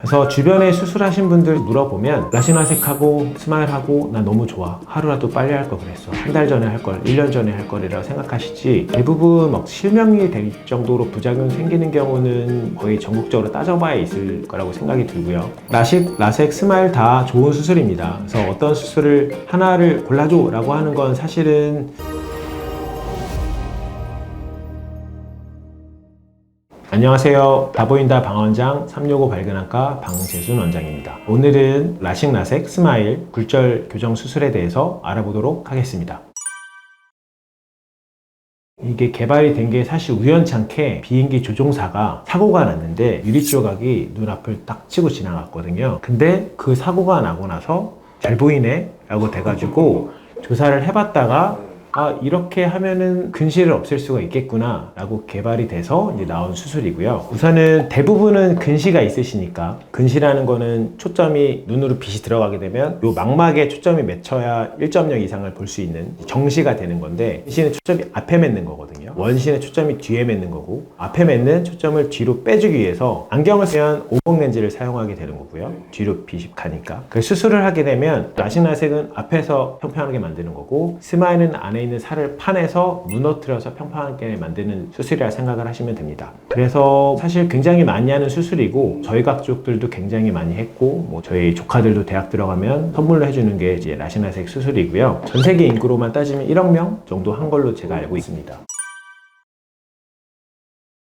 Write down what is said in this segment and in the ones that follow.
그래서 주변에 수술하신 분들 물어보면 라식라섹하고 스마일하고 나 너무 좋아, 하루라도 빨리 할 걸 그랬어, 한 달 전에 할 걸, 1년 전에 할 거리라고 생각하시지, 대부분 막 실명이 될 정도로 부작용 생기는 경우는 거의 전국적으로 따져봐야 있을 거라고 생각이 들고요. 라식, 라섹, 스마일 다 좋은 수술입니다. 그래서 어떤 수술을 하나를 골라줘 라고 하는 건 사실은 안녕하세요. 다보인다 방원장 365 발근학과 방재순 원장입니다. 오늘은 라식, 라섹, 스마일 굴절 교정 수술에 대해서 알아보도록 하겠습니다. 이게 개발이 된 게 사실 우연찮게 비행기 조종사가 사고가 났는데 유리 조각이 눈앞을 딱 치고 지나갔거든요. 근데 그 사고가 나고 나서 잘 보이네 라고 돼가지고 조사를 해봤다가 이렇게 하면은 근시를 없앨 수가 있겠구나 라고 개발이 돼서 이제 나온 수술이고요. 우선은 대부분은 근시가 있으시니까, 근시라는 거는 초점이 눈으로 빛이 들어가게 되면 요 망막에 초점이 맺혀야 1.0 이상을 볼 수 있는 정시가 되는 건데, 근시는 초점이 앞에 맺는 거거든요. 원시는 초점이 뒤에 맺는 거고, 앞에 맺는 초점을 뒤로 빼주기 위해서 안경을 쓰면 오목 렌즈를 사용하게 되는 거고요. 뒤로 빛이 가니까. 그 수술을 하게 되면 라식, 라섹은 앞에서 평평하게 만드는 거고, 스마일은 안에 있는 살을 파내서 무너뜨려서 평평하게 만드는 수술이라 생각을 하시면 됩니다. 그래서 사실 굉장히 많이 하는 수술이고, 저희 가족들도 굉장히 많이 했고, 저희 조카들도 대학 들어가면 선물로 해주는 게 이제 라식, 라섹 수술이고요. 전 세계 인구로만 따지면 1억 명 정도 한 걸로 제가 알고 있습니다.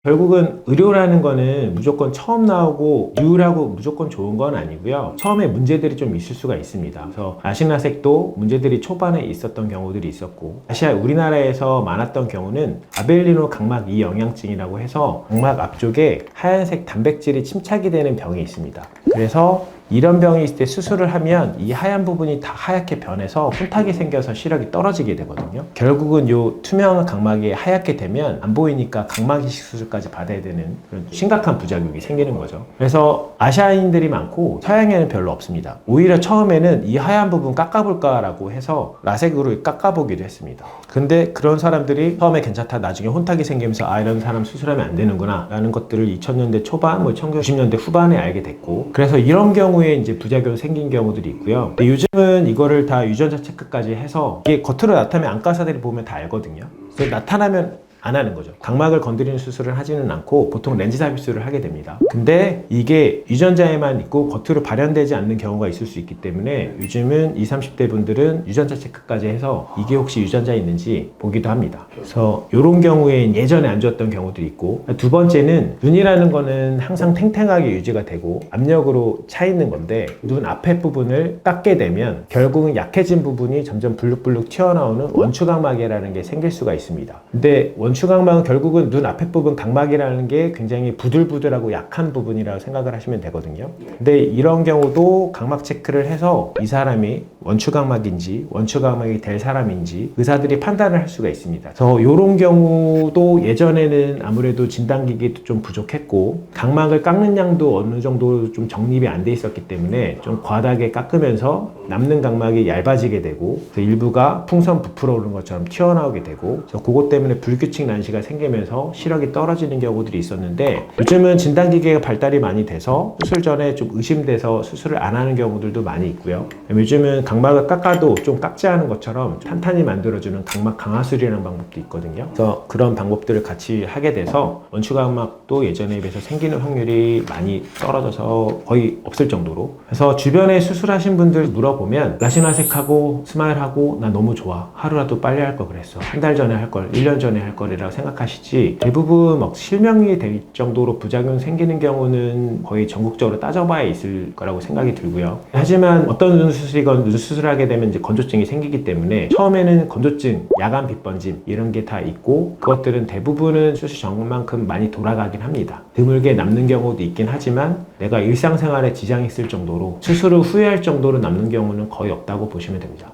결국은 의료라는 거는 무조건 처음 나오고 유일하고 무조건 좋은 건 아니고요. 처음에 문제들이 좀 있을 수가 있습니다. 그래서 라식, 라섹도 문제들이 초반에 있었던 경우들이 있었고, 사실 우리나라에서 많았던 경우는 아벨리노 각막 이영양증이라고 해서 각막 앞쪽에 하얀색 단백질이 침착이 되는 병이 있습니다. 그래서 이런 병이 있을 때 수술을 하면 이 하얀 부분이 다 하얗게 변해서 혼탁이 생겨서 시력이 떨어지게 되거든요. 결국은 요 투명한 각막이 하얗게 되면 안 보이니까 각막 이식 수술까지 받아야 되는 그런 심각한 부작용이 생기는 거죠. 그래서 아시아인들이 많고 서양에는 별로 없습니다. 오히려 처음에는 이 하얀 부분 깎아볼까 라고 해서 라섹으로 깎아보기도 했습니다. 근데 그런 사람들이 처음에 괜찮다, 나중에 혼탁이 생기면서 이런 사람 수술하면 안 되는구나 라는 것들을 2000년대 초반, 1990년대 후반에 알게 됐고, 그래서 이런 경우에 이제 부작용 생긴 경우들이 있고요. 근데 요즘은 이거를 다 유전자 체크까지 해서, 이게 겉으로 나타나면 안과사들이 보면 다 알거든요. 그래서 나타나면 안 하는 거죠. 각막을 건드리는 수술을 하지는 않고 보통 렌즈 삽입술을 하게 됩니다. 근데 이게 유전자에만 있고 겉으로 발현되지 않는 경우가 있을 수 있기 때문에 요즘은 20, 30대 분들은 유전자 체크까지 해서 이게 혹시 유전자에 있는지 보기도 합니다. 그래서 이런 경우에 예전에 안 좋았던 경우들이 있고, 두 번째는 눈이라는 거는 항상 탱탱하게 유지가 되고 압력으로 차 있는 건데, 눈 앞에 부분을 깎게 되면 결국은 약해진 부분이 점점 불룩불룩 튀어나오는 원추각막이라는 게 생길 수가 있습니다. 근데 원추각막은 결국은 눈 앞에 부분 각막이라는 게 굉장히 부들부들하고 약한 부분이라고 생각을 하시면 되거든요. 근데 이런 경우도 각막 체크를 해서 이 사람이 원추각막인지 원추각막이 될 사람인지 의사들이 판단을 할 수가 있습니다. 그래서 이런 경우도 예전에는 아무래도 진단기기도 좀 부족했고 각막을 깎는 양도 어느 정도 좀 정립이 안 돼 있었기 때문에 좀 과다하게 깎으면서 남는 각막이 얇아지게 되고, 일부가 풍선 부풀어 오르는 것처럼 튀어나오게 되고, 그래서 그것 때문에 불규칙 난시가 생기면서 시력이 떨어지는 경우들이 있었는데, 요즘은 진단기계가 발달이 많이 돼서 수술 전에 좀 의심돼서 수술을 안 하는 경우들도 많이 있고요. 요즘은 각막을 깎아도 좀 깎지 않은 것처럼 탄탄히 만들어주는 각막 강화술이라는 방법도 있거든요. 그래서 그런 방법들을 같이 하게 돼서 원추각막도 예전에 비해서 생기는 확률이 많이 떨어져서 거의 없을 정도로. 그래서 주변에 수술하신 분들 물어보면 라식, 라섹하고 스마일하고 나 너무 좋아, 하루라도 빨리 할 걸 그랬어, 한 달 전에 할 걸, 1년 전에 할 거리라고 생각하시지, 대부분 막 실명이 될 정도로 부작용 생기는 경우는 거의 전국적으로 따져봐야 있을 거라고 생각이 들고요. 하지만 어떤 눈 수술이건 눈 수술하게 되면 이제 건조증이 생기기 때문에 처음에는 건조증, 야간 빛번짐 이런 게 다 있고, 그것들은 대부분은 수술 전만큼 많이 돌아가긴 합니다. 드물게 남는 경우도 있긴 하지만 내가 일상생활에 지장이 있을 정도로 수술 후 후회할 정도로 남는 경우는 거의 없다고 보시면 됩니다.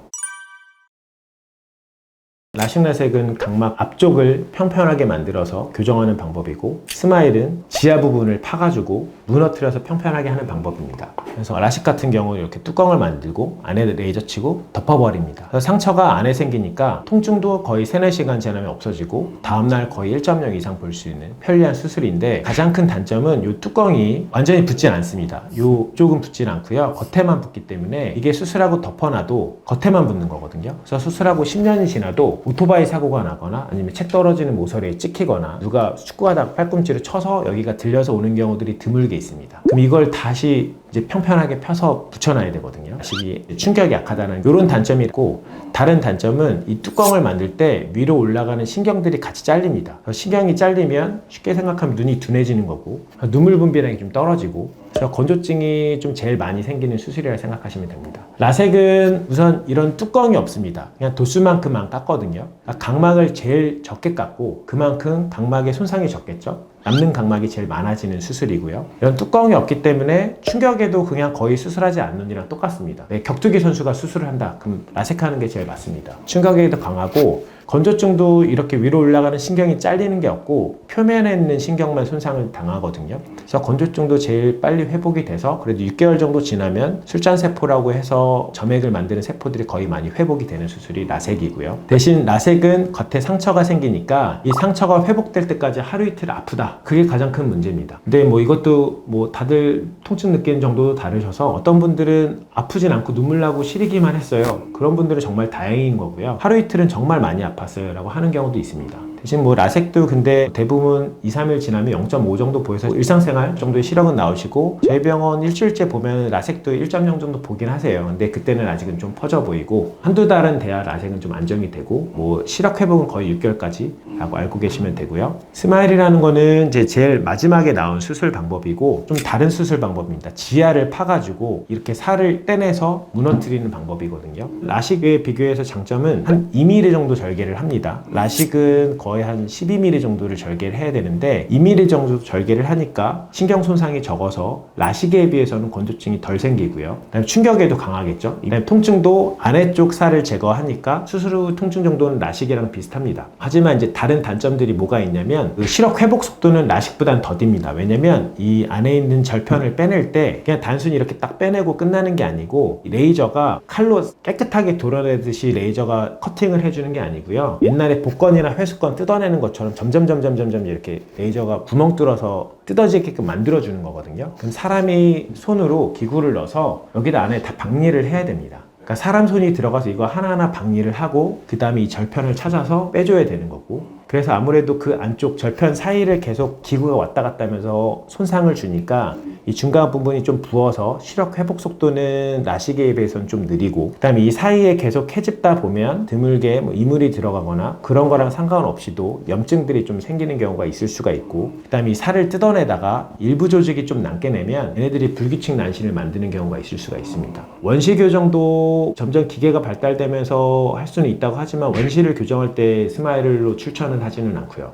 라식, 라섹은 각막 앞쪽을 평평하게 만들어서 교정하는 방법이고, 스마일은 지하 부분을 파가지고 무너뜨려서 평평하게 하는 방법입니다. 그래서 라식 같은 경우는 이렇게 뚜껑을 만들고 안에 레이저 치고 덮어버립니다. 그래서 상처가 안에 생기니까 통증도 거의 3-4시간 지나면 없어지고 다음날 거의 1.0 이상 볼 수 있는 편리한 수술인데, 가장 큰 단점은 이 뚜껑이 완전히 붙진 않습니다. 이쪽은 붙진 않고요, 겉에만 붙기 때문에 이게 수술하고 덮어놔도 겉에만 붙는 거거든요. 그래서 수술하고 10년이 지나도 오토바이 사고가 나거나 아니면 책 떨어지는 모서리에 찍히거나 누가 축구하다가 팔꿈치를 쳐서 여기가 들려서 오는 경우들이 드물게 있습니다. 그럼 이걸 다시 이제 평평하게 펴서 붙여놔야 되거든요. 라식이 충격이 약하다는 이런 단점이 있고, 다른 단점은 이 뚜껑을 만들 때 위로 올라가는 신경들이 같이 잘립니다. 신경이 잘리면 쉽게 생각하면 눈이 둔해지는 거고 눈물 분비량이 좀 떨어지고, 그래서 건조증이 좀 제일 많이 생기는 수술이라 생각하시면 됩니다. 라섹은 우선 이런 뚜껑이 없습니다. 그냥 도수만큼만 깎거든요. 각막을 제일 적게 깎고 그만큼 각막의 손상이 적겠죠. 남는 각막이 제일 많아지는 수술이고요. 이런 뚜껑이 없기 때문에 충격에도 그냥 거의 수술하지 않는 이랑 똑같습니다. 격투기 선수가 수술을 한다, 그럼 라섹하는 게 제일 맞습니다. 충격에도 강하고 건조증도 이렇게 위로 올라가는 신경이 잘리는 게 없고 표면에 있는 신경만 손상을 당하거든요. 그래서 건조증도 제일 빨리 회복이 돼서 그래도 6개월 정도 지나면 술잔세포라고 해서 점액을 만드는 세포들이 거의 많이 회복이 되는 수술이 라섹이고요. 대신 라섹은 겉에 상처가 생기니까 이 상처가 회복될 때까지 하루 이틀 아프다, 그게 가장 큰 문제입니다. 근데 이것도 다들 통증 느끼는 정도도 다르셔서 어떤 분들은 아프진 않고 눈물 나고 시리기만 했어요. 그런 분들은 정말 다행인 거고요. 하루 이틀은 정말 많이 아팠어요 라고 하는 경우도 있습니다. 대신 라섹도 근데 대부분 2-3일 지나면 0.5 정도 보여서 일상생활 정도의 시력은 나오시고, 저희 병원 일주일째 보면 라섹도 1.0 정도 보긴 하세요. 근데 그때는 아직은 좀 퍼져 보이고 한두 달은 돼야 라섹은 좀 안정이 되고 시력 회복은 거의 6개월까지 라고 알고 계시면 되고요. 스마일이라는 거는 이제 제일 마지막에 나온 수술 방법이고 좀 다른 수술 방법입니다. 지하를 파가지고 이렇게 살을 떼내서 무너뜨리는 방법이거든요. 라식에 비교해서 장점은 한 2mm 정도 절개를 합니다. 라식은 거의 한 12mm 정도를 절개를 해야 되는데 2mm 정도 절개를 하니까 신경 손상이 적어서 라식에 비해서는 건조증이 덜 생기고요. 그다음에 충격에도 강하겠죠. 그다음에 통증도 아래쪽 살을 제거하니까 수술 후 통증 정도는 라식이랑 비슷합니다. 하지만 이제 다른 단점들이 뭐가 있냐면 시력 회복 속도는 라식보다는 더딥니다. 왜냐면 이 안에 있는 절편을 빼낼 때 그냥 단순히 이렇게 딱 빼내고 끝나는 게 아니고 레이저가 칼로 깨끗하게 도려내듯이 레이저가 커팅을 해주는 게 아니고요. 옛날에 복권이나 회수권 뜯어내는 것처럼 점점 이렇게 레이저가 구멍 뚫어서 뜯어지게끔 만들어주는 거거든요. 그럼 사람이 손으로 기구를 넣어서 여기다 안에 다 박리를 해야 됩니다. 그러니까 사람 손이 들어가서 이거 하나하나 박리를 하고 그 다음에 이 절편을 찾아서 빼줘야 되는 거고, 그래서 아무래도 그 안쪽 절편 사이를 계속 기구가 왔다 갔다 하면서 손상을 주니까 이 중간 부분이 좀 부어서 시력 회복 속도는 라식에 비해서는 좀 느리고, 그 다음에 이 사이에 계속 해집다 보면 드물게 이물이 들어가거나 그런 거랑 상관없이도 염증들이 좀 생기는 경우가 있을 수가 있고, 그 다음에 이 살을 뜯어내다가 일부 조직이 좀 남게 내면 얘네들이 불규칙 난신을 만드는 경우가 있을 수가 있습니다. 원시 교정도 점점 기계가 발달되면서 할 수는 있다고 하지만 원시를 교정할 때 스마일로 추천은 하지는 않고요.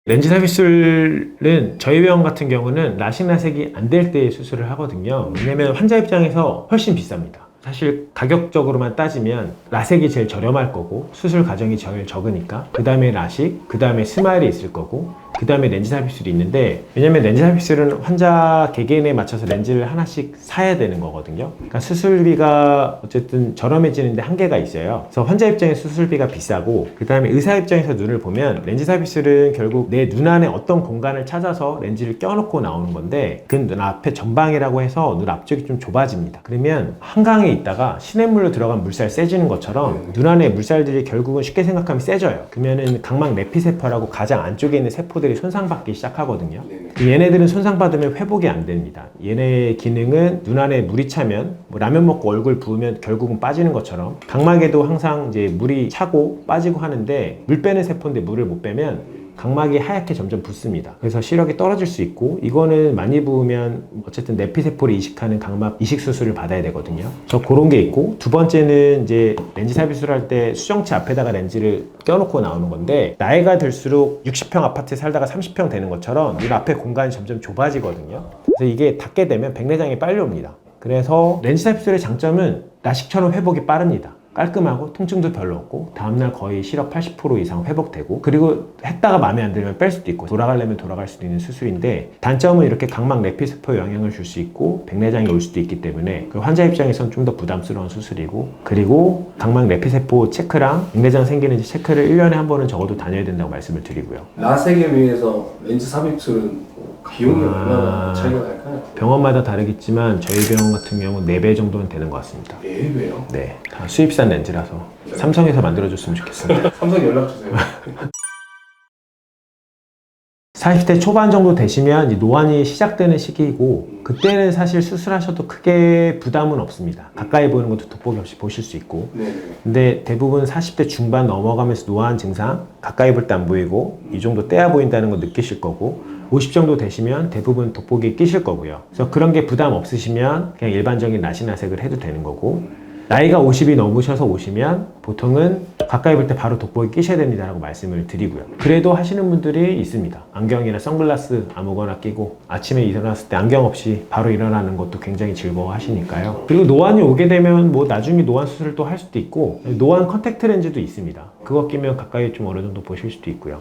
렌즈 삽입술은 저희 병원 같은 경우는 라식 라섹이 안 될 때 수술을 하거든요. 왜냐면 환자 입장에서 훨씬 비쌉니다. 사실 가격적으로만 따지면 라섹이 제일 저렴할 거고 수술 과정이 제일 적으니까, 그 다음에 라식, 그 다음에 스마일이 있을 거고, 그 다음에 렌즈 삽입술이 있는데, 왜냐면 렌즈 삽입술은 환자 개개인에 맞춰서 렌즈를 하나씩 사야 되는 거거든요. 그러니까 수술비가 어쨌든 저렴해지는데 한계가 있어요. 그래서 환자 입장에 수술비가 비싸고, 그 다음에 의사 입장에서 눈을 보면 렌즈 삽입술은 결국 내 눈 안에 어떤 공간을 찾아서 렌즈를 껴놓고 나오는 건데, 그 눈 앞에 전방이라고 해서 눈 앞쪽이 좀 좁아집니다. 그러면 한강에 있다가 시냇물로 들어간 물살 세지는 것처럼 눈 안에 물살들이 결국은 쉽게 생각하면 세져요. 그러면은 각막 내피세포라고 가장 안쪽에 있는 세포들이 손상받기 시작하거든요. 얘네들은 손상받으면 회복이 안 됩니다. 얘네 기능은 눈 안에 물이 차면 라면 먹고 얼굴 부으면 결국은 빠지는 것처럼 각막에도 항상 이제 물이 차고 빠지고 하는데, 물 빼는 세포인데 물을 못 빼면 각막이 하얗게 점점 붓습니다. 그래서 시력이 떨어질 수 있고, 이거는 많이 부으면 어쨌든 내피세포를 이식하는 각막 이식 수술을 받아야 되거든요. 그래서 그런 게 있고, 두 번째는 이제 렌즈 삽입술 할 때 수정치 앞에다가 렌즈를 껴놓고 나오는 건데, 나이가 들수록 60평 아파트에 살다가 30평 되는 것처럼 눈 앞에 공간이 점점 좁아지거든요. 그래서 이게 닫게 되면 백내장이 빨리 옵니다. 그래서 렌즈 삽입술의 장점은 라식처럼 회복이 빠릅니다. 깔끔하고 통증도 별로 없고 다음날 거의 시력 80% 이상 회복되고, 그리고 했다가 마음에 안 들면 뺄 수도 있고 돌아가려면 돌아갈 수도 있는 수술인데, 단점은 이렇게 각막 내피세포에 영향을 줄 수 있고 백내장이 올 수도 있기 때문에 그 환자 입장에선 좀 더 부담스러운 수술이고, 그리고 각막 내피세포 체크랑 백내장 생기는지 체크를 1년에 한 번은 적어도 다녀야 된다고 말씀을 드리고요. 라섹에 비해서 렌즈 삽입술은 비용이 얼마나 차이가 날까요? 병원마다 다르겠지만 저희 병원 같은 경우는 4배 정도는 되는 것 같습니다. 4배요? 네, 다 수입산 렌즈라서 삼성에서 만들어줬으면 좋겠습니다. 삼성 연락주세요. 40대 초반 정도 되시면 이제 노안이 시작되는 시기이고, 그때는 사실 수술하셔도 크게 부담은 없습니다. 가까이 보이는 것도 돋보기 없이 보실 수 있고. 네. 근데 대부분 40대 중반 넘어가면서 노안 증상, 가까이 볼 때 안 보이고 이 정도 떼야 보인다는 거 느끼실 거고, 50 정도 되시면 대부분 돋보기 끼실 거고요. 그래서 그런 게 부담 없으시면 그냥 일반적인 라시나색을 해도 되는 거고, 나이가 50이 넘으셔서 오시면 보통은 가까이 볼 때 바로 돋보기 끼셔야 됩니다라고 말씀을 드리고요. 그래도 하시는 분들이 있습니다. 안경이나 선글라스 아무거나 끼고 아침에 일어났을 때 안경 없이 바로 일어나는 것도 굉장히 즐거워 하시니까요. 그리고 노안이 오게 되면 뭐 나중에 노안 수술을 또 할 수도 있고, 노안 컨택트 렌즈도 있습니다. 그거 끼면 가까이 좀 어느 정도 보실 수도 있고요.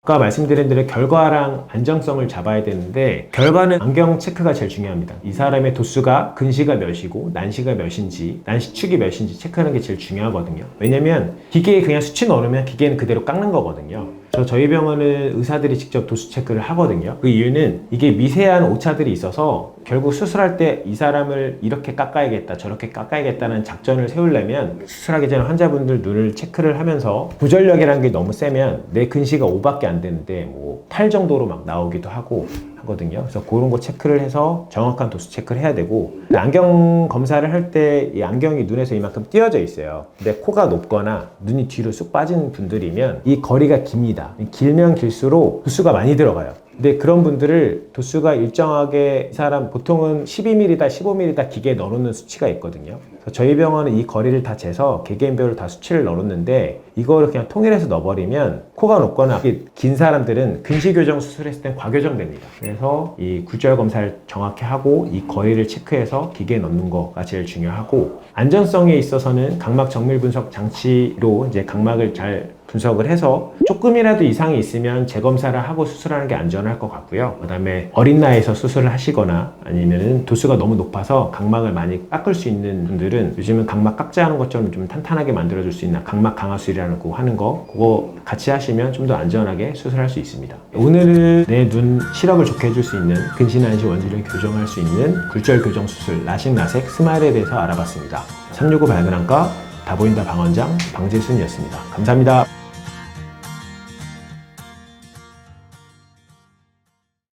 아까 말씀드린 대로 결과랑 안정성을 잡아야 되는데, 결과는 안경 체크가 제일 중요합니다. 이 사람의 도수가 근시가 몇이고 난시가 몇인지, 난시축이 몇인지 체크하는 게 제일 중요하거든요. 왜냐면 기계에 그냥 수치 넣으면 기계는 그대로 깎는 거거든요. 저희 병원은 의사들이 직접 도수 체크를 하거든요. 그 이유는 이게 미세한 오차들이 있어서 결국 수술할 때 이 사람을 이렇게 깎아야겠다 저렇게 깎아야겠다는 작전을 세우려면, 수술하기 전에 환자분들 눈을 체크를 하면서 구전력이라는 게 너무 세면 내 근시가 5밖에 안 되는데 뭐 8 정도로 막 나오기도 하고 하거든요. 그래서 그런 거 체크를 해서 정확한 도수 체크를 해야 되고, 안경 검사를 할 때 이 안경이 눈에서 이만큼 띄어져 있어요. 근데 코가 높거나 눈이 뒤로 쑥 빠진 분들이면 이 거리가 깁니다. 길면 길수록 도수가 많이 들어가요. 근데 그런 분들을 도수가 일정하게, 이 사람 보통은 12mm다 15mm다 기계에 넣어놓는 수치가 있거든요. 그래서 저희 병원은 이 거리를 다 재서 개개인별로 다 수치를 넣어놓는데, 이거를 그냥 통일해서 넣어버리면 코가 높거나 긴 사람들은 근시교정 수술했을 땐 과교정됩니다. 그래서 이 굴절 검사를 정확히 하고 이 거리를 체크해서 기계에 넣는 거가 제일 중요하고, 안전성에 있어서는 각막 정밀 분석 장치로 이제 각막을 잘 분석을 해서 조금이라도 이상이 있으면 재검사를 하고 수술하는 게 안전할 것 같고요. 그 다음에 어린 나이에서 수술을 하시거나 아니면은 도수가 너무 높아서 각막을 많이 깎을 수 있는 분들은 요즘은 각막 깎자하는 것처럼 좀 탄탄하게 만들어줄 수 있는 각막 강화술이라는 거 하는 거, 그거 같이 하시면 좀 더 안전하게 수술할 수 있습니다. 오늘은 내 눈 시력을 좋게 해줄 수 있는 근시난시 원지를 교정할 수 있는 굴절 교정 수술 라식 라섹 스마일에 대해서 알아봤습니다. 365 발근안과 다보인다 방원장 방재순이었습니다. 감사합니다.